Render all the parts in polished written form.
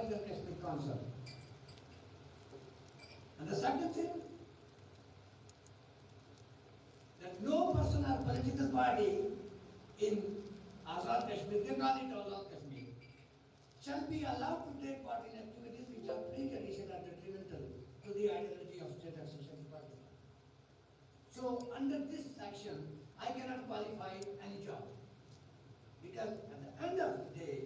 African Kashmir Council. And the second thing, that no person or political party in Azad Kashmir, they call it Azad Kashmir, shall be allowed to take part in activities which are preconditioned or detrimental to the ideology of state accession to Pakistan. So under this section, I cannot qualify any job. Because at the end of the day,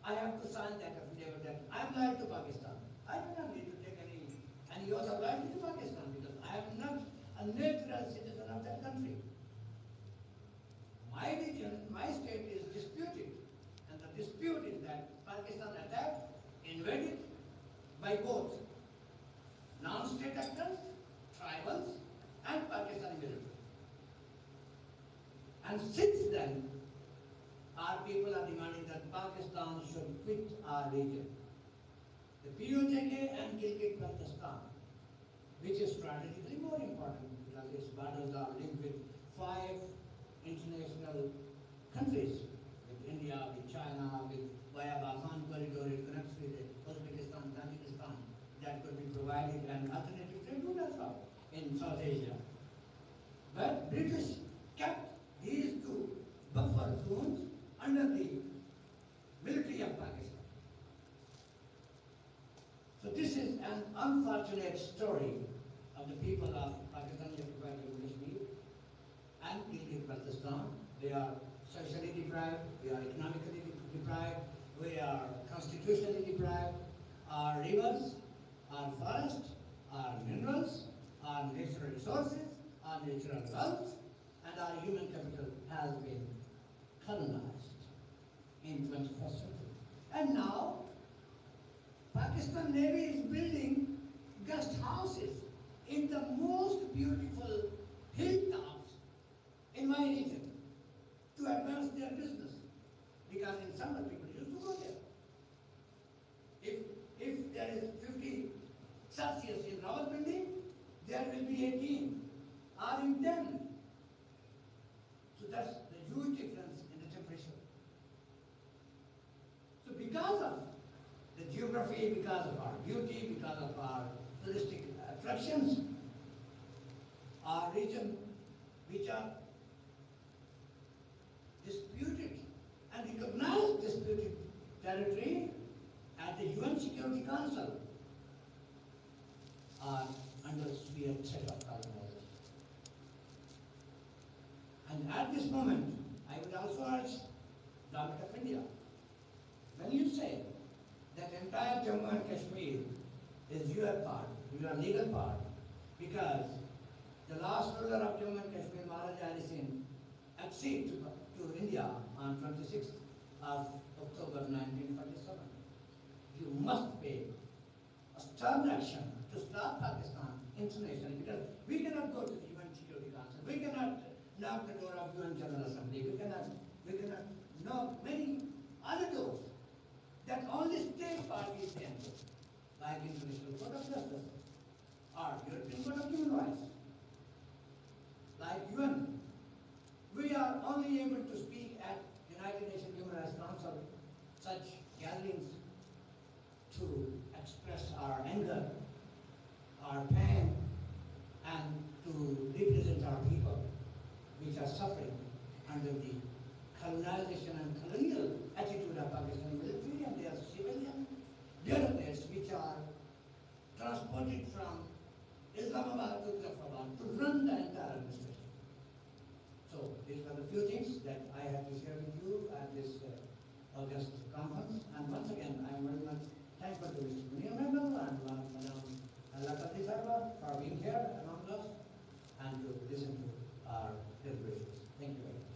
I have to sign that affidavit that I am loyal to Pakistan. I do not need to take any oath of loyalty to Pakistan because I am not a natural citizen of that country. My region, my state is disputed. And the dispute is that Pakistan attacked, invaded by both non-state actors, tribals, and Pakistani military. And since then, our people are demanding that Pakistan should quit our region. The POJK and Gilgit-Baltistan, which is strategically more important because its borders are linked with 5 international countries, with India, with China, with via Balkan corridor, it connects with Uzbekistan, Tajikistan, that could be provided an alternative trade route as well in South Asia. But British kept these 2 buffer zones under the military of Pakistan. So this is an unfortunate story of the people of Pakistani occupied Kashmir and Gilgit-Baltistan. They are socially deprived, we are economically deprived, we are constitutionally deprived. Our rivers, our forests, our minerals, our natural resources, our natural wealth, and our human capital has been colonized in 21st century. And now, Pakistan Navy is building guest houses in the most beautiful hilltops in my region to advance their business. Because in summer people used to go there. If there is 50 Celsius in Rawalpindi, there will be 18 or in 10. So that's the huge difference in the temperature. So because of the geography, because of our beauty, because of our touristic attractions, our region, which are disputed and recognized disputed territory at the UN Security Council, are under severe threat of colonization. And at this moment, I would also urge the government of India, when you say that entire Jammu and Kashmir is your part, your legal part, because the last ruler of Jammu and Kashmir, Maharaja Hari Singh, acceded to India on 26th of October 1947. You must take a stern action to stop Pakistan internationally, because we cannot go to the UN Security Council, we cannot knock the door of UN General Assembly, we cannot knock many other doors that only state parties can do, like International Court of Justice or European Court of Human Rights, like UN. We are only able to speak at United Nations Human Rights Council, such gatherings, to express our anger, our pain, and to represent our people, which are suffering under the colonization and colonial attitude of Pakistani military and their civilian bureaucrats, which are transported from Islamabad to Muzaffarabad to run the entire administration. So these are the few things that I have to share with you at this August conference. And once again, I am very much thankful to Mr. Munir Mehbal and Madam Lakati Sarwa for being here among us and to listen to our deliberations. Thank you very much.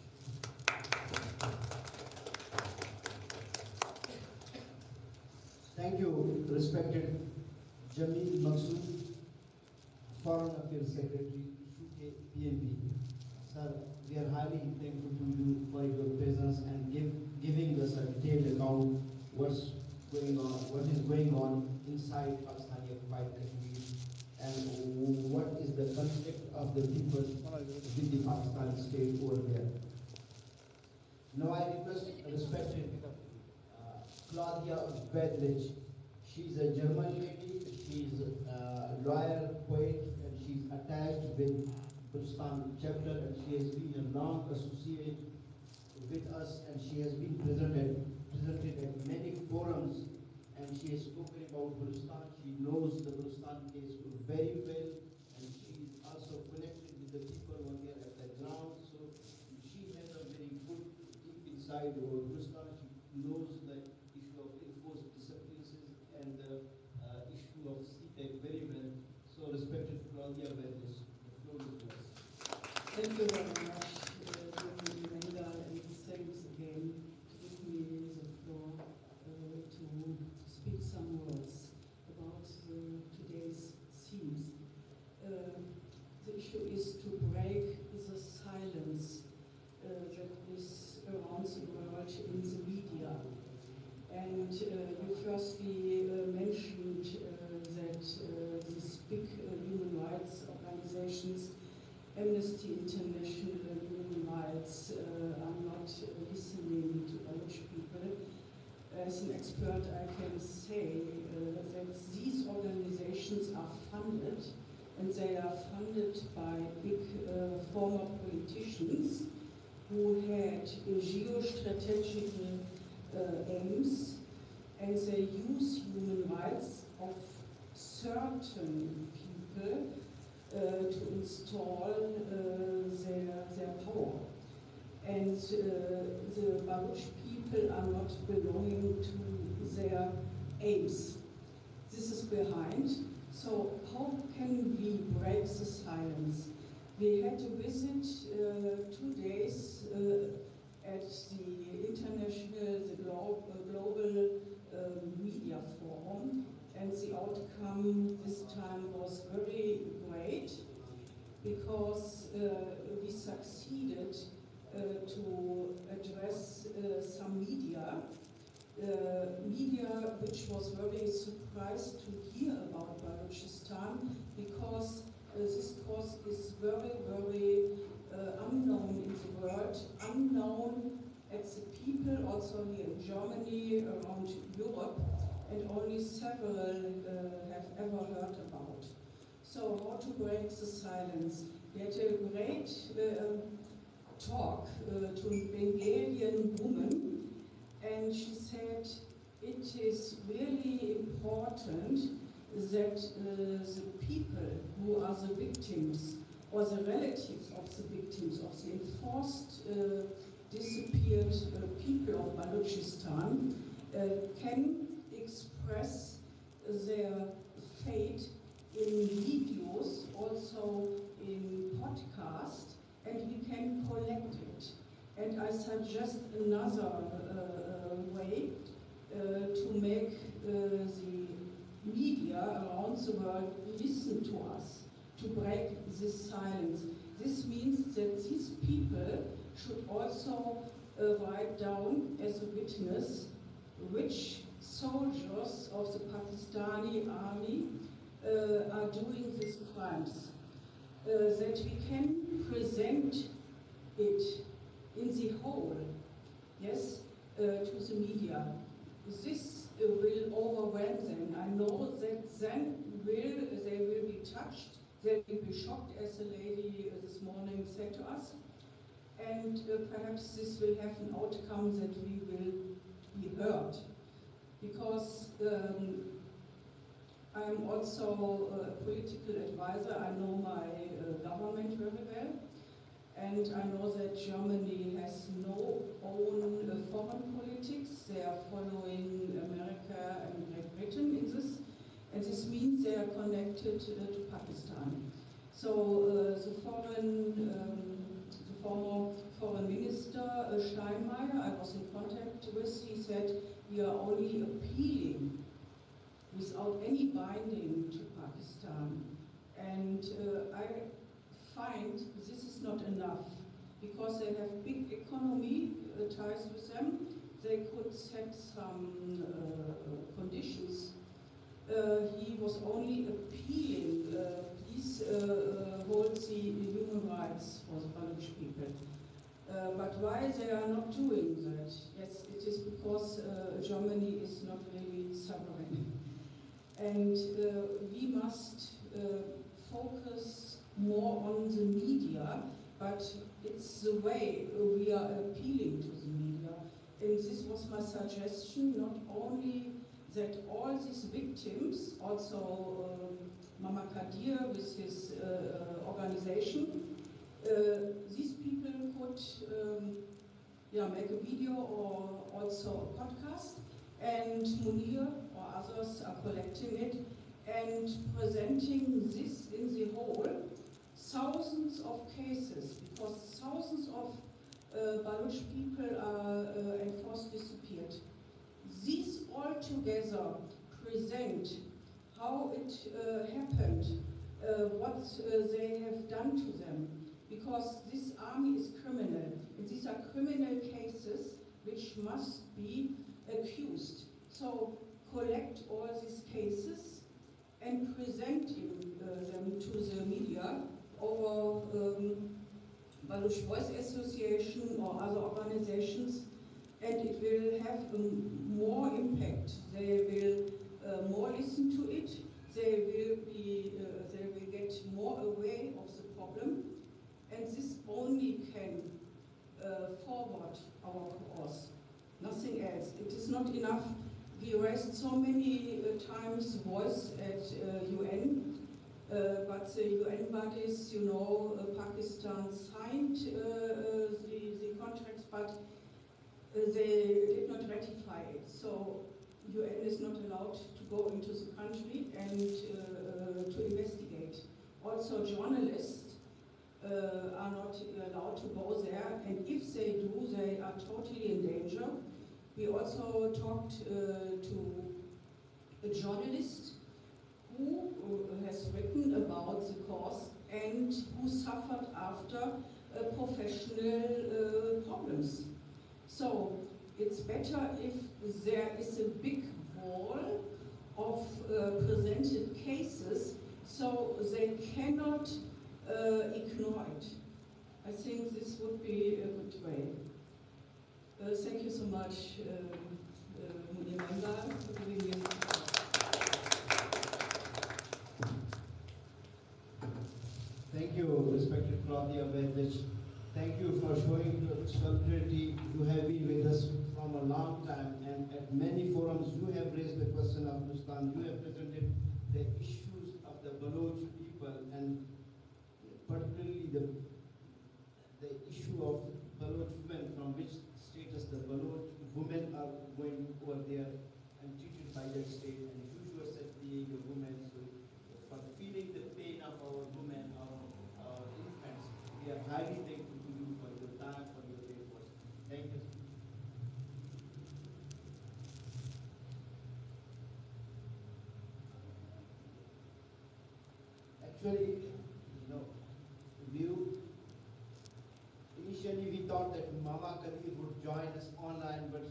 Thank you, respected Jamil Maqsood, Foreign Affairs Secretary, PMP. Sir, we are highly thankful to you for your presence and giving us a detailed account what is going on inside Pakistani occupied Kashmir and what is the conflict of the people with the Pakistani state over there. Now I request respected Claudia Bedrich She's a German lady, she's a lawyer, poet, and she's attached with Balochstan chapter, and she has been a long associate with us, and she has been presented at many forums, and she has spoken about Balochstan. She knows the Balochstan case very well, and she is also connected with the people who are there at the ground. So she has a very good deep insight over Balochstan. She knows the issue of enforced disappearances and the issue of CTEC very well. So respected Claudia Verdes, the floor is yours. Thank you very much, Linda, and thanks again to give me the floor to speak some words about today's themes. The issue is to break the silence that is around the world in the media. And you firstly mentioned that these big human rights organizations, Amnesty International, Human Rights, are not listening to Baloch people. As an expert, I can say that these organizations are funded, and they are funded by big former politicians who had geostrategic aims, and they use human rights of certain people to install their power. And the Baloch people are not belonging to their aims. This is behind. So how can we break the silence? We had to visit 2 days at the global media forum, and the outcome this time was very great, because we succeeded to address some media which was very surprised to hear about Balochstan, because this cause is very, very unknown in the world, unknown at the people, also here in Germany, around Europe, and only several have ever heard about. So how to break the silence? We had a great talk to a Bengalian woman, and she said it is really important that the people who are the victims, or the relatives of the victims of the enforced disappeared people of Balochstan can express their fate in videos, also in podcasts, and we can collect it. And I suggest another way to make the media around the world listen to us, to break this silence. This means that these people should also write down as a witness which soldiers of the Pakistani army are doing these crimes, that we can present it in the whole, yes, to the media. This will overwhelm them. I know that then they will be touched, they will be shocked, as the lady this morning said to us, and perhaps this will have an outcome that we will be heard. Because I'm also a political advisor, I know my government very well, and I know that Germany has no own foreign politics. They are following America and Great Britain in this, and this means they are connected to Pakistan. So the former foreign minister Schhrhái, I was in contact with, he said, we are only appealing without any binding to Pakistan. And I find this is not enough, because they have big economy ties with them. They could set some conditions. He was only appealing, please hold the human rights for the Baloch people. But why they are not doing that? Yes, it is because Germany is not really sovereign. And we must focus more on the media, but it's the way we are appealing to the media. And this was my suggestion, not only that all these victims, also Mama Kadir with his organization, these people could make a video or also a podcast, and Munir or others are collecting it and presenting this in the whole. Thousands of cases, because thousands of Baloch people are enforced disappeared. These all together present how it happened, what they have done to them, because this army is criminal, and these are criminal cases which must be accused. So collect all these cases and present them to the media over Baloch Voice Association or other organizations, and it will have more impact. They will more listen to it. They will get more aware of the problem, and this only can forward our cause. Nothing else. It is not enough. We raised so many times voice at UN, but the UN bodies, Pakistan signed the contracts, but they did not ratify it. So UN is not allowed to go into the country and to investigate. Also, journalists are not allowed to go there, and if they do, they are totally in danger. We also talked to a journalist who has written about the cause and who suffered after professional problems. So it's better if there is a big wall of presented cases so they cannot ignore it. I think this would be a good way. Thank you so much, Munimanda, for giving me the floor. Thank you, respected Claudia Bedlich. Thank you for showing solidarity. You have been with us from a long time, and at many forums you have raised the question of Balochstan. You have presented the issues of the Baloch people, and particularly the issue of Baloch women, from which status the Baloch women are going over there and treated by that state, and you yourself being a woman, so for feeling the pain of our women, our infants, we are highly thankful to you for your time, for your efforts. Thank you. Actually, initially we thought that Mama Kadir would join us online, but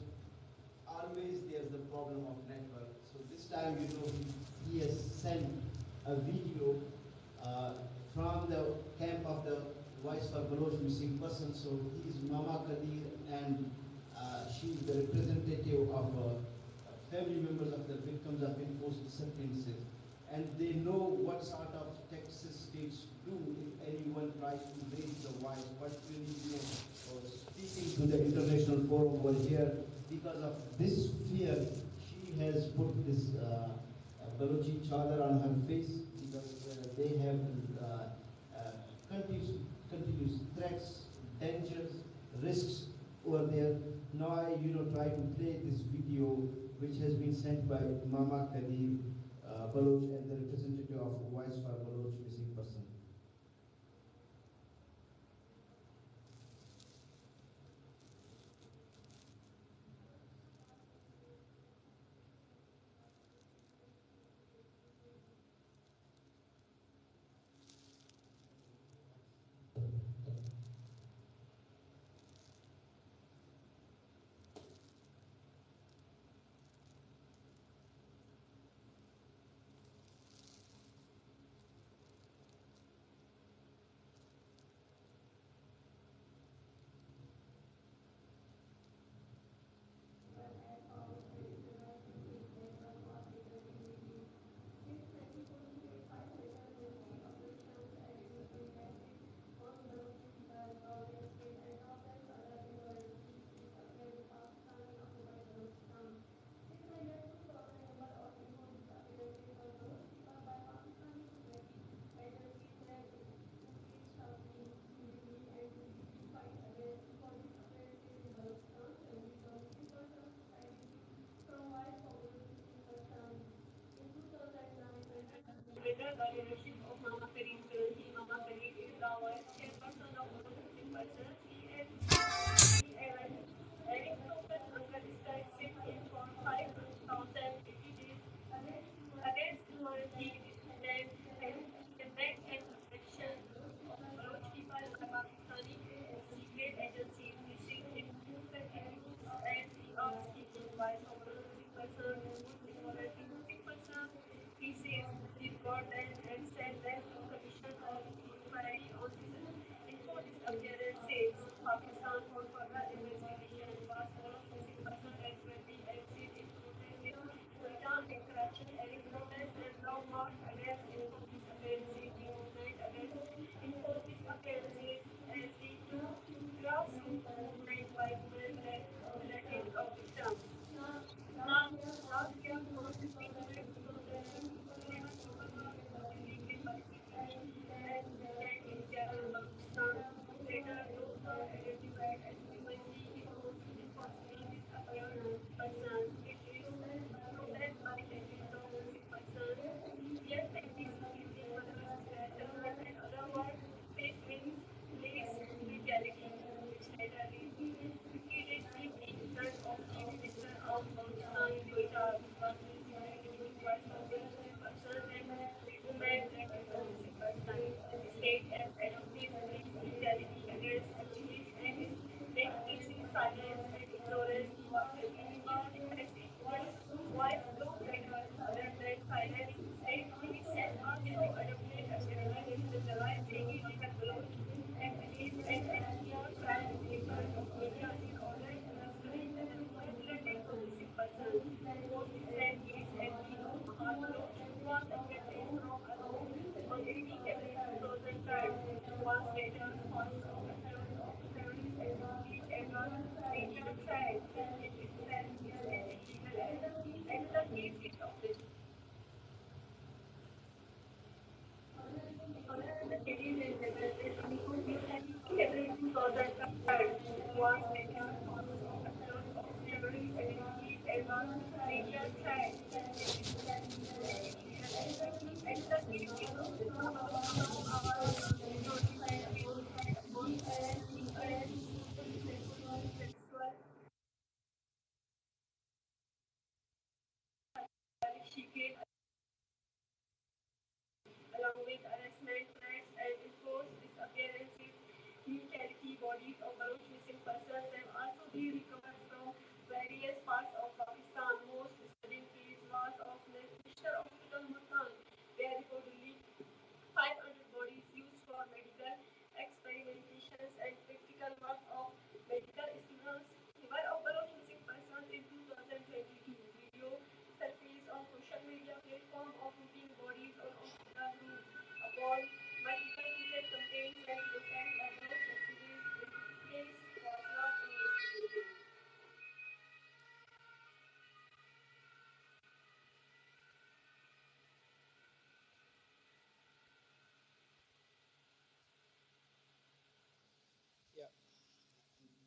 always there's the problem of network. So this time, he has sent a video from the camp of the Voice for Baloch Missing Persons. So he is Mama Kadir, and she is the representative of family members of the victims of enforced disappearances. And they know what sort of Texas states do if anyone tries to raise the voice, particularly speaking to the international forum over here. Because of this fear, she has put this Balochi chadar on her face, because they have continuous threats, dangers, risks over there. Now I try to play this video which has been sent by Mama Kadir Baloch and the representative of Voice for Baloch Missing Person.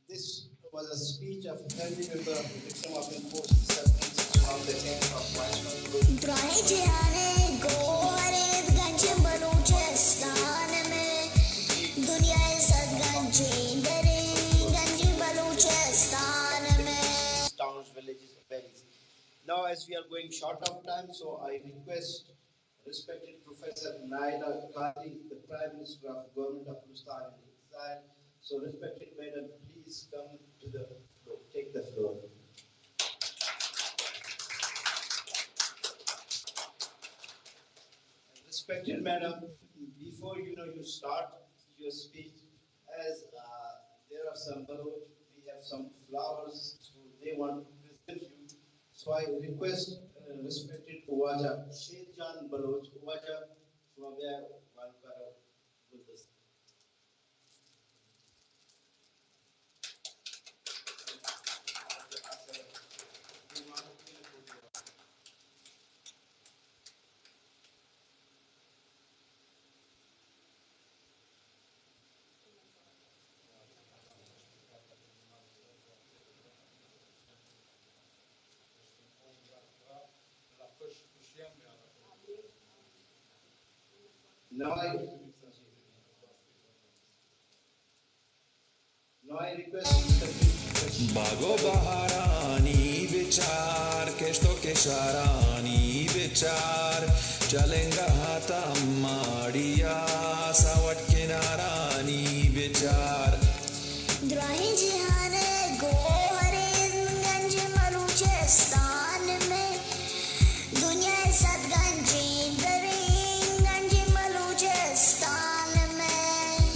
This was a speech of a family member of the victim of enforced disappearance around the end of Baloch. Balochistan में दुनिया इज़्ज़त गंजी दरे गंजी बलूचिस्तान में. Towns, villages, valleys. Now, as we are going short of time, so I request respected Professor Naida Qadi, the Prime Minister of Government of Balochistان in exile. So, respected Madam, please come to the floor, take the floor. Respected Madam, before you start your speech, as there are some Baloch, we have some flowers, so they want to present you. So I request respected Uwaja Shehjan Baloch, Uwaja Swabya Walkara with us. Now I request باغو بہارانی بچار کشتو کشارانی بچار چلنگا ہاتا ماڑیا ساوٹ کنارانی بچار دراہیں جہان گوہرے گنج بلوچستان میں دنیا صد گنجیں دریں گنج بلوچستان میں.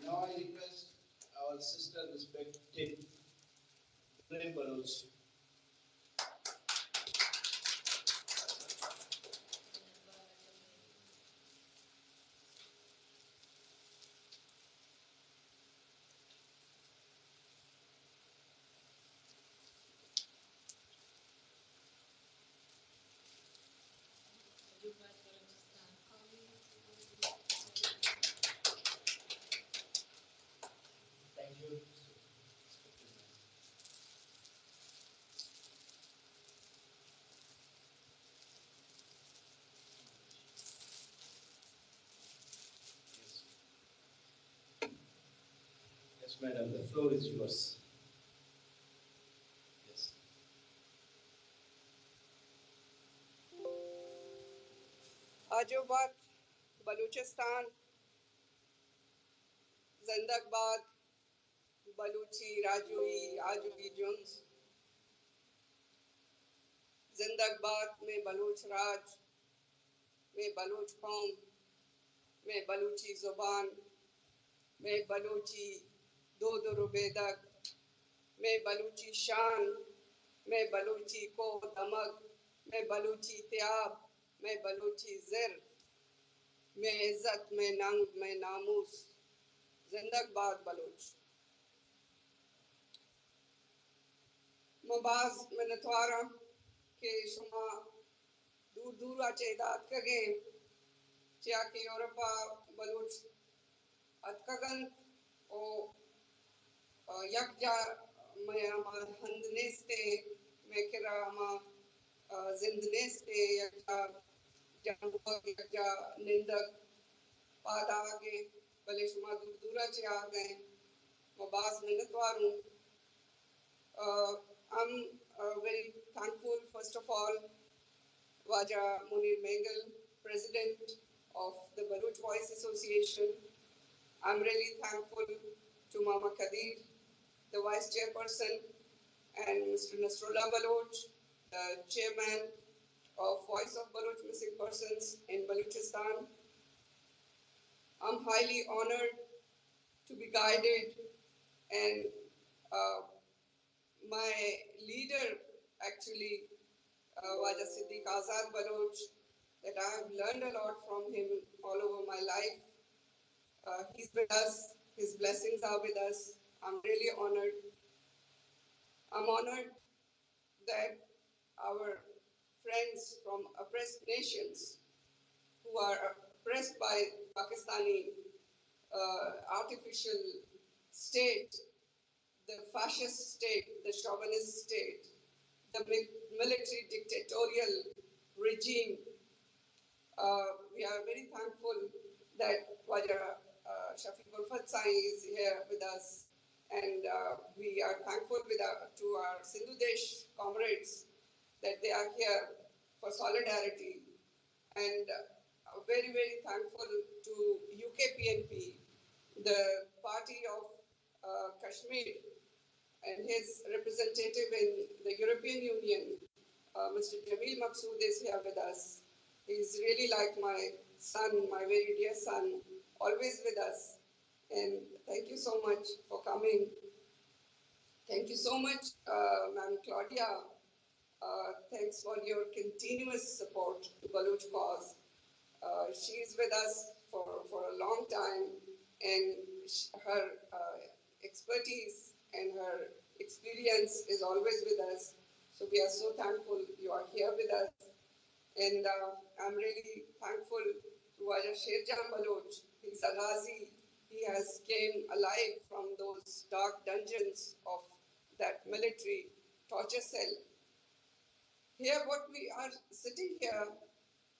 now I request our sister respected Baloch. Thank you. Yes, madam, the floor is yours. Yes. آجوبات Balochistan زندگ باد بلوچی راجوئی آجوئی جنس زندگ باد میں بلوچ راج میں بلوچ قوم میں بلوچی زبان میں بلوچی دود و ربیدک میں بلوچی شان میں بلوچی کو دمک میں بلوچی تیاب میں بلوچی زر میں عزت میں ننگ میں ناموس زندگ باد بلوچ. مباز منتوارا کہ شما دور دور تعداد کگیں چیا کہ یورپا بلوچ اتکگن او یک جا میں ہما ہند نیستے میں کرا ہما زند نیستے یک جا جانبو یک جا نندک پاد آگے بلے شما دور دورا چے آگئے مباز منتواروں. I'm very thankful, first of all, Waja Munir Mengal, President of the Baloch Voice Association. I'm really thankful to Mama Kadir, the Vice Chairperson, and Mr. Nasrullah Baloch, the Chairman of Voice of Baloch Missing Persons in Balochestan. I'm highly honored to be guided and my leader actually, Waja Siddiq Azad Baloch, that I have learned a lot from him all over my life. He's with us, his blessings are with us. I'm really honored. I'm honored that our friends from oppressed nations who are oppressed by Pakistani artificial state, the fascist state, the chauvinist state, the military dictatorial regime. We are very thankful that Waja Shafiq Ulfat Sai is here with us, and we are thankful to our Sindhu Desh comrades that they are here for solidarity, and very, very thankful to UKPNP, the party of Kashmir, and his representative in the European Union, Mr. Jamil Maqsood, is here with us. He's really like my son, my very dear son, always with us. And thank you so much for coming. Thank you so much, Ma'am Claudia. Thanks for your continuous support to Baloch cause. She's with us for a long time, and her expertise and her experience is always with us. So we are so thankful you are here with us. And I'm really thankful to Waja Sherjan Baloch. He's a Ghazi. He has came alive from those dark dungeons of that military torture cell. Here, what we are sitting here,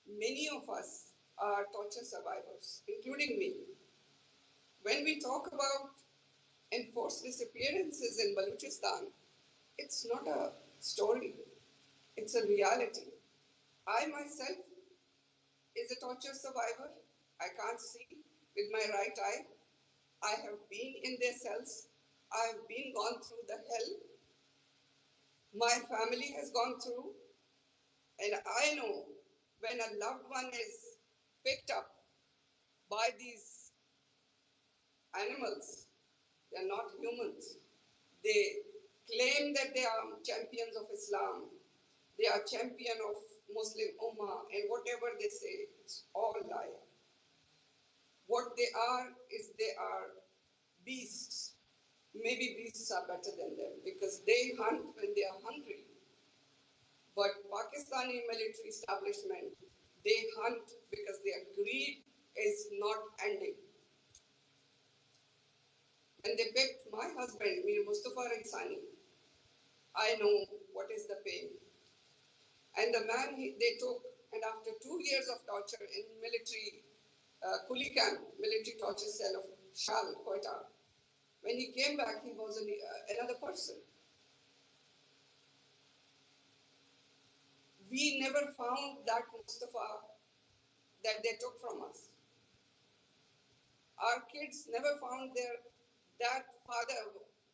many of us are torture survivors, including me. When we talk about enforced disappearances in Balochstan, it's not a story, it's a reality. I myself is a torture survivor. I can't see with my right eye. I have been in their cells. I have been gone through the hell. My family has gone through, and I know when a loved one is picked up by these animals, they are not humans. They claim that they are champions of Islam. They are champion of Muslim Ummah, and whatever they say, it's all lie. What they are is they are beasts. Maybe beasts are better than them because they hunt when they are hungry. But Pakistani military establishment, they hunt because their greed is not ending. When they picked my husband, Mir Mustafa Raisani, I know what is the pain. And the man they took, and after 2 years of torture in military Kuli camp, military torture cell of Shal, Quetta, when he came back, he was another person. We never found that Mustafa that they took from us. Our kids never found that father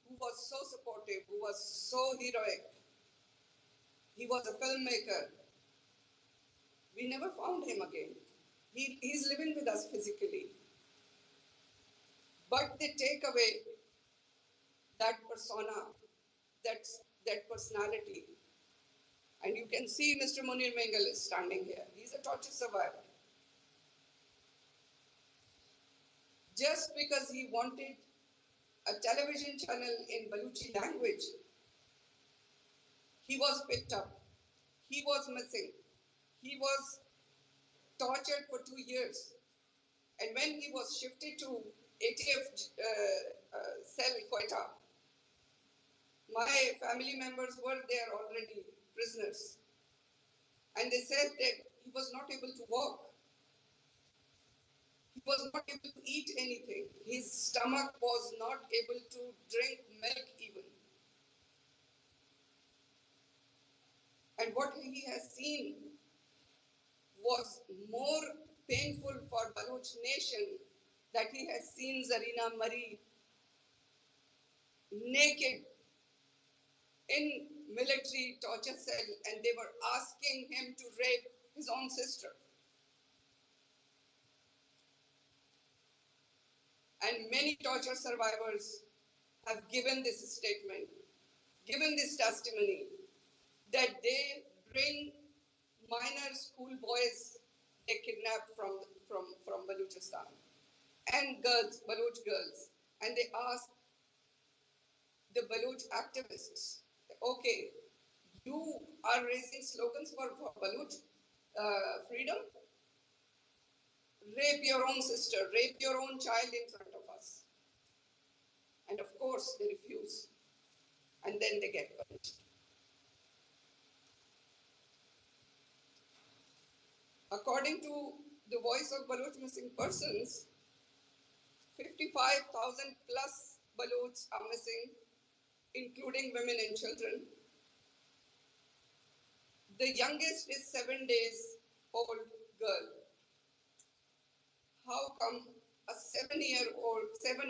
who was so supportive, who was so heroic. He was a filmmaker. We never found him again. He's living with us physically. But they take away that persona, that personality. And you can see Mr. Munir Mengal is standing here. He's a torture survivor. Just because he wanted a television channel in Baluchi language, he was picked up. He was missing. He was tortured for 2 years. And when he was shifted to ATF cell Quetta, my family members were there already, prisoners. And they said that he was not able to walk. He was not able to eat anything. His stomach was not able to drink milk even. And what he has seen was more painful for Baloch nation, that he has seen Zarina Mari naked in military torture cell, and they were asking him to rape his own sister. And many torture survivors have given this statement, given this testimony, that they bring minor school boys they kidnap from Balochstan, and girls, Baloch girls, and they ask the Baloch activists, okay, you are raising slogans for Baloch freedom? Rape your own sister, rape your own child in front of us. And of course, they refuse. And then they get punished. According to the Voice of Baloch Missing Persons, 55,000 plus Balochs are missing, including women and children. The youngest is 7 days old girl. How come a 7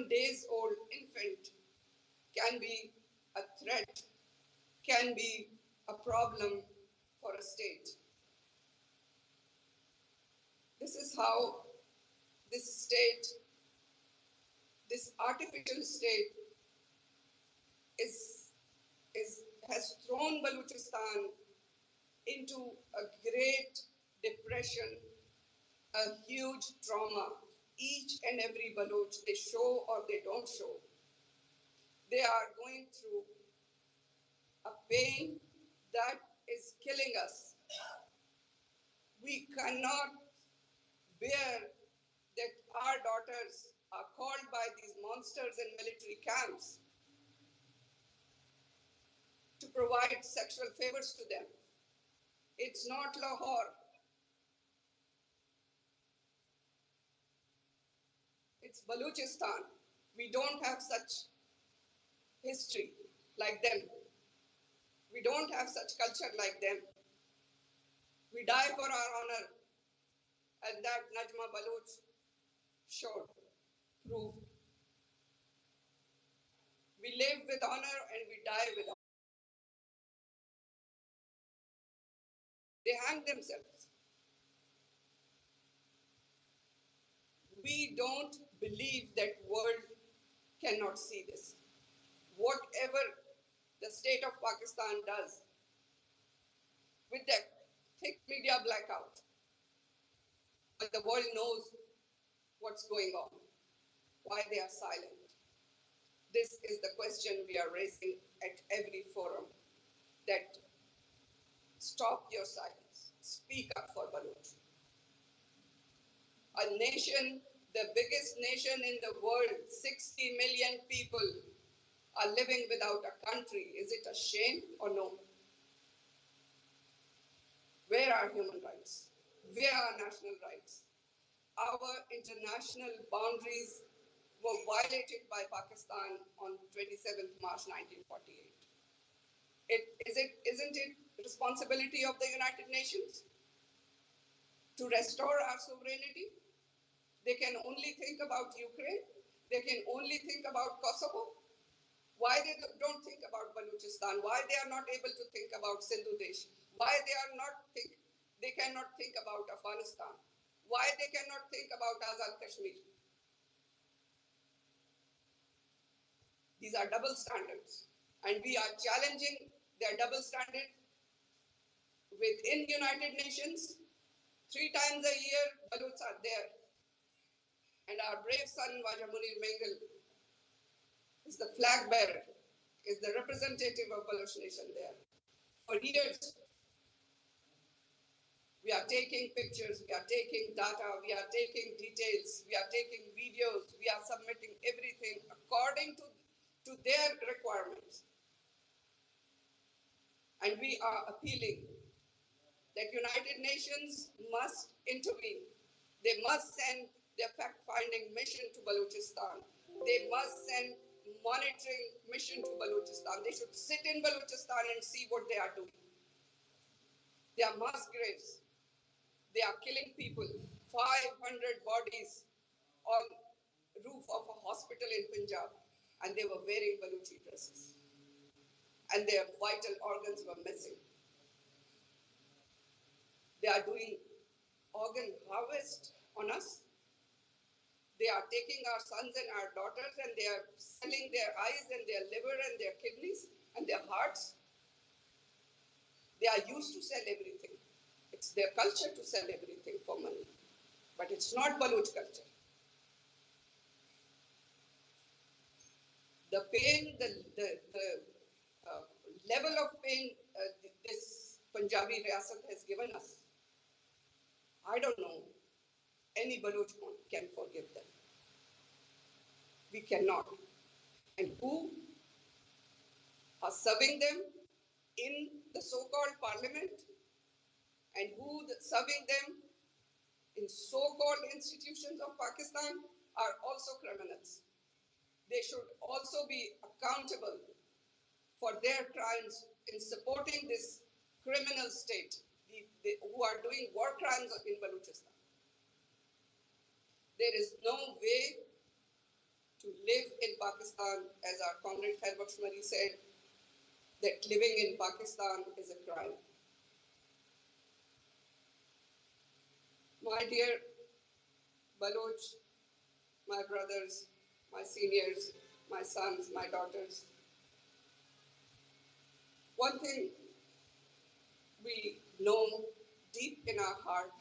days old infant can be a threat, can be a problem for a state? This is how this state, this artificial state, has thrown Balochstan into a great depression, a huge trauma. Each and every Baloch, they show or they don't show, they are going through a pain that is killing us. We cannot bear that our daughters are called by these monsters in military camps to provide sexual favors to them. It's not Lahore. It's Balochstan. We don't have such history like them. We don't have such culture like them. We die for our honor, and that Najma Baloch showed, proved. We live with honor and we die with honor. They hang themselves. We don't believe that world cannot see this. Whatever the state of Pakistan does with the thick media blackout, but the world knows what's going on, why they are silent. This is the question we are raising at every forum, that stop your silence, speak up for Baloch. A nation, the biggest nation in the world, 60 million people are living without a country. Is it a shame or no? Where are human rights? Where are national rights? Our international boundaries were violated by Pakistan on 27th March 1948. Isn't it the responsibility of the United Nations to restore our sovereignty? They can only think about Ukraine. They can only think about Kosovo. Why they don't think about Balochestan? Why they are not able to think about Sindhu Desh? Why they cannot think about Afghanistan? Why they cannot think about Azad Kashmir? These are double standards, and we are challenging their double standard within United Nations. 3 times a year, Balochs are there, and our brave son Waja Munir Mengal is the flag bearer, is the representative of Baloch nation there. For years, we are taking pictures, we are taking data, we are taking details, we are taking videos, we are submitting everything according to their requirements. And we are appealing that United Nations must intervene. They must send their fact-finding mission to Balochistan. They must send monitoring mission to Balochistan. They should sit in Balochistan and see what they are doing. They are mass graves. They are killing people. 500 bodies on roof of a hospital in Punjab, and they were wearing Balochi dresses, and their vital organs were missing. They are doing organ harvest on us. They are taking our sons and our daughters, and they are selling their eyes and their liver and their kidneys and their hearts. They are used to sell everything. It's their culture to sell everything for money. But it's not Baloch culture. The pain, the level of pain this Punjabi Riyasat has given us, I don't know, any Baloch can forgive them. We cannot. And who are serving them in the so-called parliament, and who serving them in so-called institutions of Pakistan are also criminals. They should also be accountable for their crimes in supporting this criminal state, who are doing war crimes in Balochestan. There is no way to live in Pakistan, as our comrade ھرجمعہ said, that living in Pakistan is a crime. My dear Baloch, my brothers, my seniors, my sons, my daughters, one thing we know deep in our heart,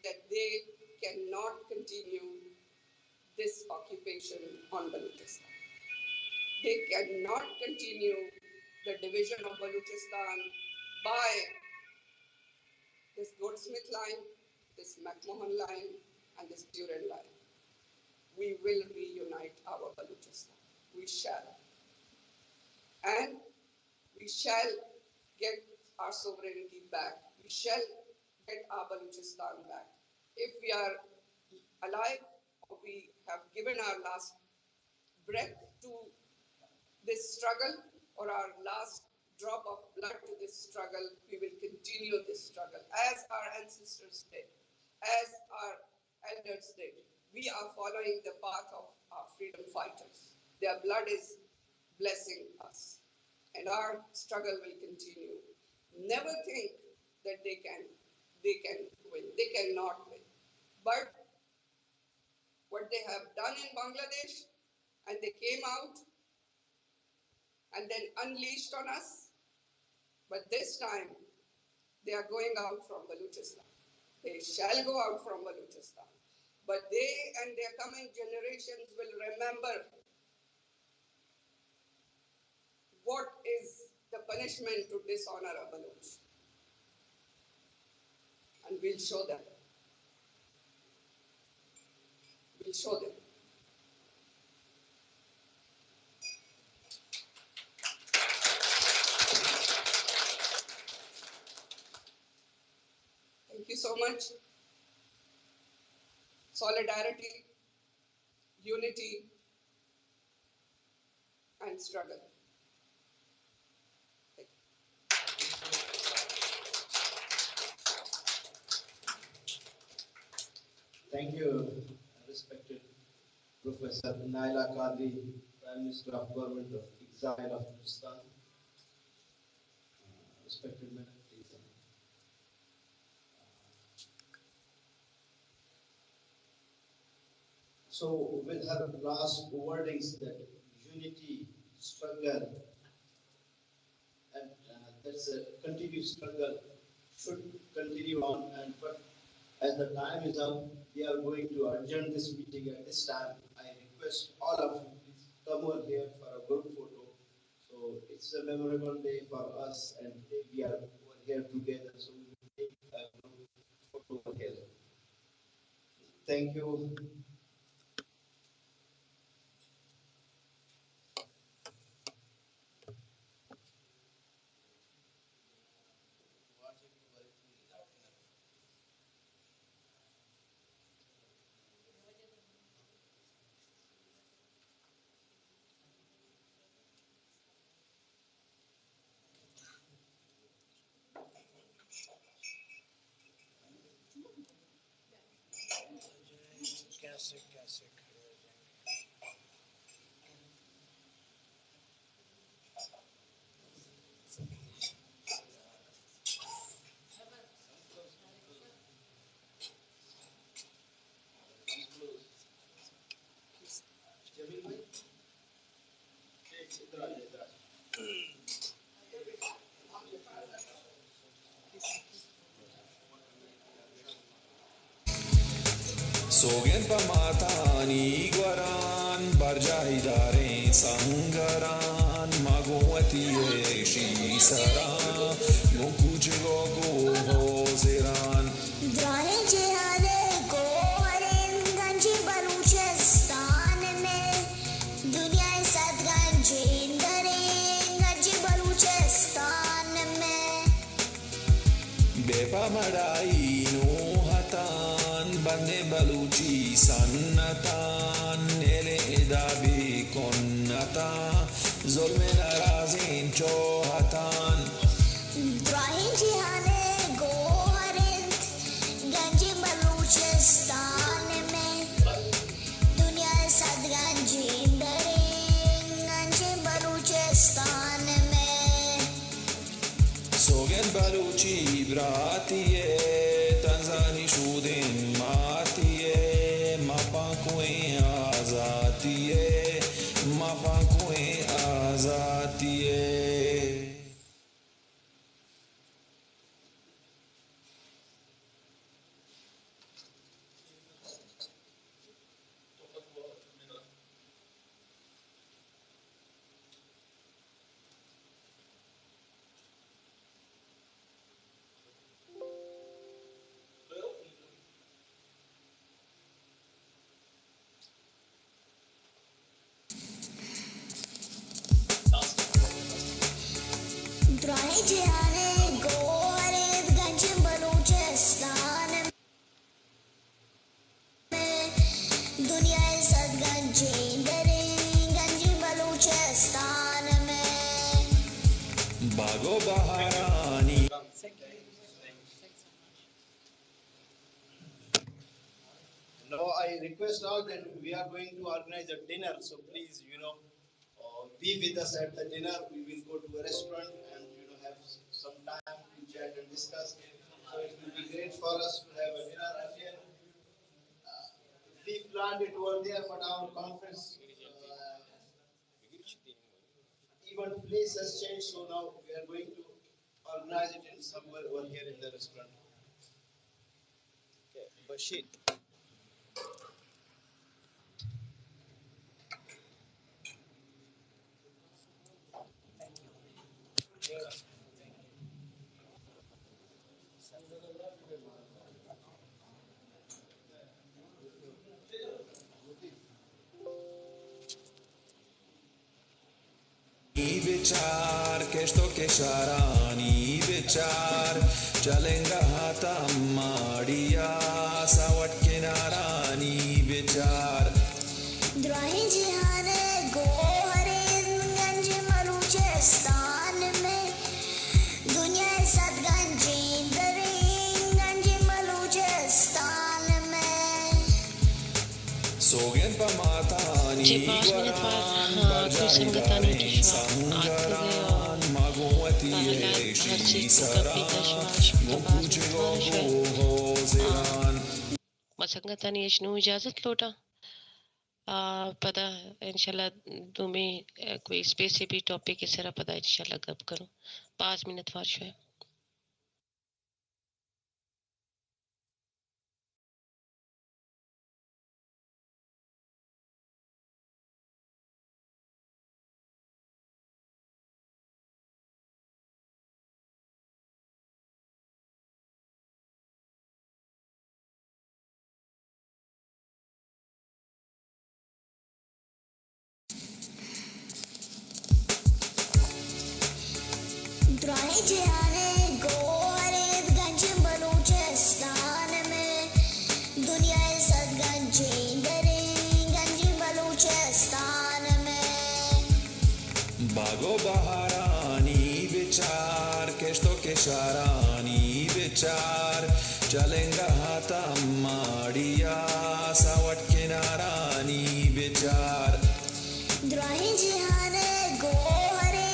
that they cannot continue this occupation on Balochestan. They cannot continue the division of Balochestan by this Goldsmith line, this McMahon line, and this Durand line. We will reunite our Balochestan. We shall. And we shall get our sovereignty back. We shall get our Balochistan back. If we are alive, or we have given our last breath to this struggle, or our last drop of blood to this struggle, we will continue this struggle as our ancestors did, as our elders did. We are following the path of our freedom fighters. Their blood is blessing us, and our struggle will continue. Never think that they can win. They cannot win. But what they have done in Bangladesh, and they came out and then unleashed on us, but this time they are going out from Balochistán. They shall go out from Balochistán. But they and their coming generations will remember what is the punishment to dishonor a Baloch. And we'll show them. We'll show them. Thank you so much. Solidarity, unity, and struggle. Thank you, respected Professor Naila Qadri, Prime Minister of Government of Exile of Balochstan. Respected Madam, please. So, with her last wordings that unity, struggle, and that's a continuous struggle should continue on, and but as the time is up, we are going to adjourn this meeting at this time. I request all of you, please come over here for a group photo. So it's a memorable day for us, and today we are over here together, so we will take a group photo over here. Thank you. Sogen pamatani guaran barjahidare sangaran magwati eshi saran mokuche gogo hozeran drahe jihade ko harin ganji Balochstan mein duniya sat ganji indare ganji Balochstan mein bepa madai no bande baluchi sannatan nele edabi konnata zulme narazin chohatan drahe jihane go harin ganji Balochstan mein duniya sat ganji indare ganji Balochstan mein sogen baluchi bratiye tanzani shudin drahe jihane go harin ganji Balochstan mein duniya sat ganji indare ganji Balochstan بہارانی. Now I request all that we are going to organize a dinner, so please, be with us at the dinner. We will go to a restaurant and have some time to chat and discuss. So it will be great for us to have a dinner again. We planned it over there, but our conference even place has changed. So now we are going to organize it in somewhere over here in the restaurant. Okay, Bashir. بیچار کشتو کشارانی بیچار چلنگا ہاتا ماڑیا ساوٹ کنارانی بیچار دراہیں جہان گوہرے گنج بلوچستان میں دنیا صد گنجی دریں گنج بلوچستان میں سوگن پماتانی گوران برجائی داریں سانگران ماگوتی شیشی سران گوکوچے گو زیران. مسنگتانی اشنو اجازت لوٹا پتا انشاءاللہ تمہیں کوئی اسپیسیفک ٹاپک اس طرح پتا انشاءاللہ گپ کروں 5 منٹ فارش ہے. دراہیں جہان گوہرے گنج بلوچستان میں دنیا صد گنجی دریں گنج بلوچستان میں باغو بہارانی بیچار کشتو کشارانی بیچار چلنگا ہاتا ماڑیا ساوٹ کنارانی بیچار دراہیں جہان گوہرے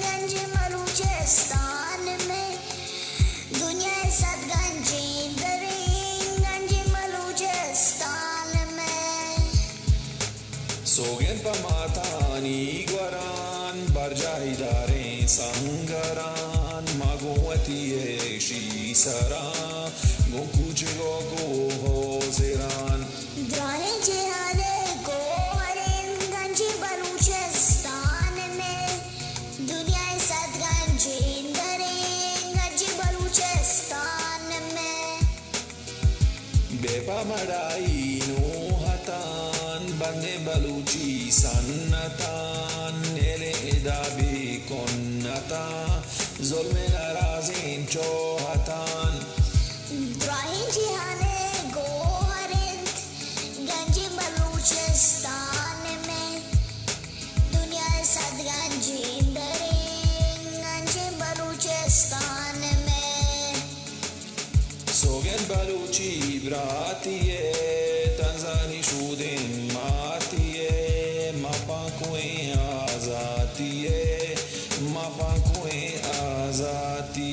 گنج بلوچستان میں دنیا صد گنجی دریں گنج بلوچستان میں سوگن پماتانی گوران برجائی داریں سانگران ماگوتی شی سران گوکوچے گو زیران دراہیں جہان گوہرے گنج بلوچستان میں دنیا صد گنجی دریں گنج بلوچستان میں بے پمڑائی نو ہتان بندے بلوچی سنتان نیلے ادابی کنتان ظلم نرازین چوہتان دراہیں جہان گوہرے گنج بلوچستان میں دنیا صد گنجی دریں گنج بلوچستان میں سوگن بلوچی براتی